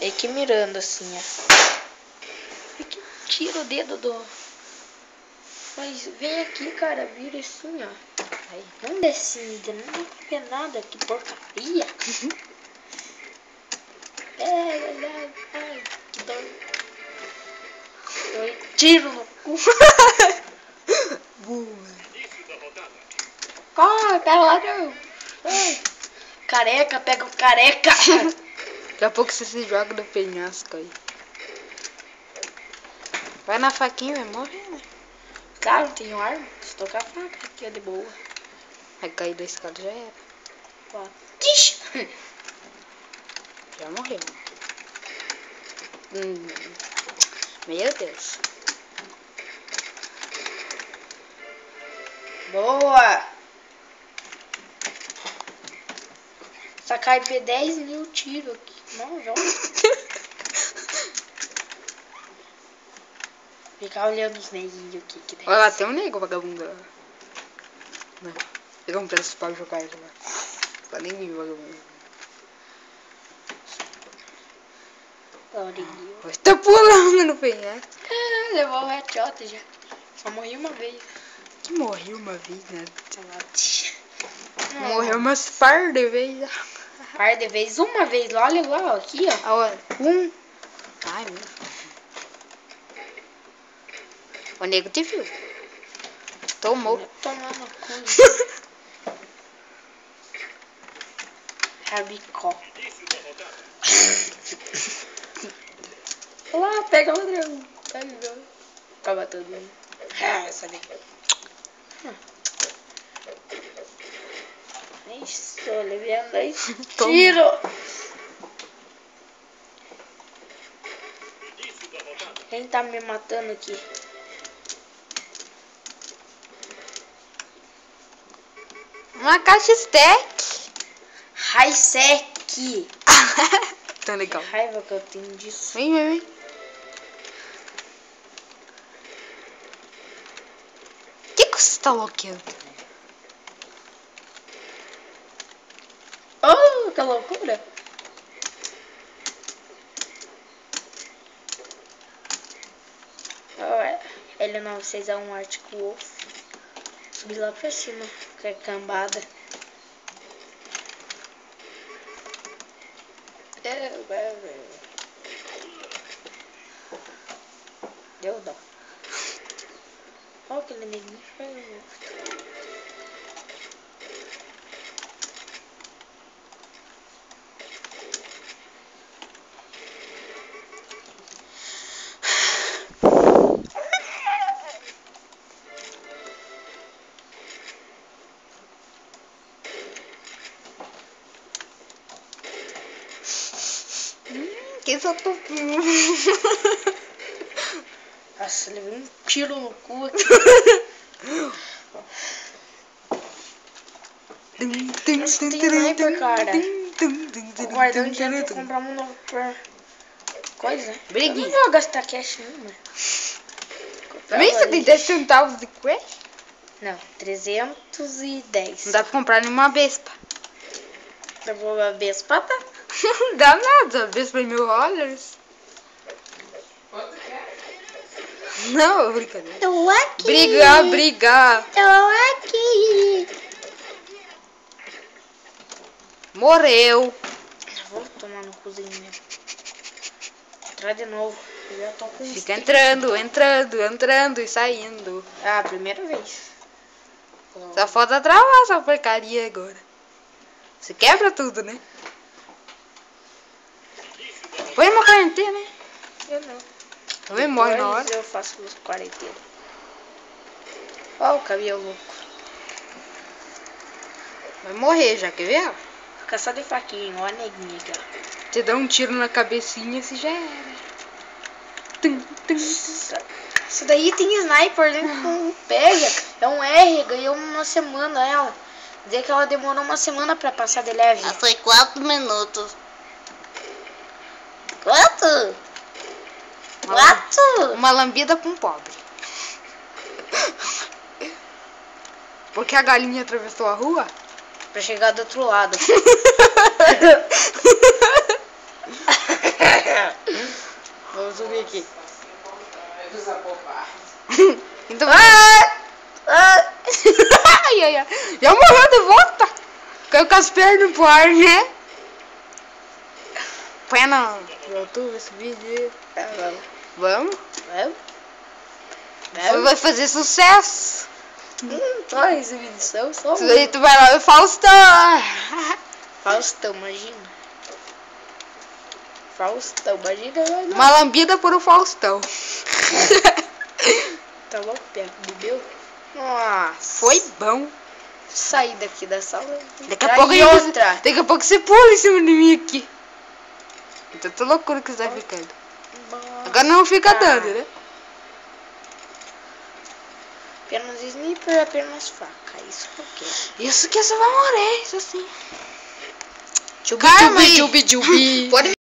É que mirando assim, ó. É que tira o dedo do... Mas vem aqui, cara, vira assim, ó. Aí, não decide, não dá pra ver nada, que porcaria. Ai, que dor. Eu tiro no cu. Corre, pega o ladrão. Careca, pega o careca. Daqui a pouco você se joga do penhasco aí. Vai na faquinha, vai morrer, né? Cara, não tenho arma. Se tocar a faca aqui é de boa. Vai cair da escada, já era. Ó. Ixi. Já morreu. Meu Deus. Boa. Só cai 10 mil tiros aqui. Não, já. Ficar olhando os neguinhos aqui. Que Olha lá, tem um nego vagabundo lá. Não. Pegar um pedaço de pau e jogar ele lá. Tá nem vivo vagabundo. Tá pulando no penhasco. Levou o headshot já. Só morri uma vez. Que morreu uma vez, né? Não, Morreu umas par de vezes. Par de vezes. Uma vez. Olha lá, aqui, ó. Aonde? Ai, meu. O nego te viu. Tomou. Tomar no cu. Rabicó. Olha lá, pega o ladrão. Pega o ladrão. Acaba tudo. Essa daqui. Estou levando aí. Tiro! Quem tá me matando aqui? Uma caixa stack. Hi-Sec. Tão legal. Que raiva que eu tenho disso. Vem. Que você tá louqueando? Oh, que loucura. Oh, L961 Arctic Wolf. Subi lá pra cima. Que é cambada. Deu dó. Olha aquele neguinho. Que só tô... Nossa, levei um tiro no cu aqui. Nossa, tem sniper, cara. Guardando dinheiro pra comprar um novo coisa. Briguinha. Eu não vou gastar cash nenhuma. Também você tem 10 centavos de cash? Não, 310. Não dá pra comprar nenhuma Vespa. Eu vou a Vespa, tá? Não dá nada, Vespa é $1000. Não, brincadeira. Tô aqui. Briga. Tô aqui. Morreu. Vou tomar no cozinho mesmo. Entrar de novo. Eu já tô com Fica entrando e saindo. Ah, primeira vez. Só falta travar essa porcaria agora. Você quebra tudo, né? Põe uma quarentena, né? Eu não. Também morre na hora. Eu faço os quarentena. Ó, o cabelo louco. Vai morrer já, quer ver? Caçar de faquinha, ó a neguinha aqui, ó. Te dá um tiro na cabecinha e já era. Isso daí tem sniper, né? Não pega. É um R, ganhou uma semana ela. Dizer que ela demorou uma semana pra passar de leve. Foi 4 minutos. Quanto? Uma lambida com pobre. Porque a galinha atravessou a rua? Pra chegar do outro lado. vou subir aqui. Então, já morreu de volta. Caiu com as pernas pro ar, né? Põe no YouTube esse vídeo. Vamos? Vai fazer sucesso. Só exibição, só Isso aí tu vai lá e Faustão. Faustão, imagina. Faustão, imagina. Uma lambida por o Faustão. Tá louco, bebeu? Nossa, foi bom. Sair daqui da sala. Daqui a pouco você pula em cima de mim aqui. Então tô loucura que você vai ficando. Agora não fica dando, né? Apenas sniper, apenas faca. Isso que eu quero. Isso que você vai morrer, isso assim. Tchubi, tchubi, tchubi, tchubi. Pode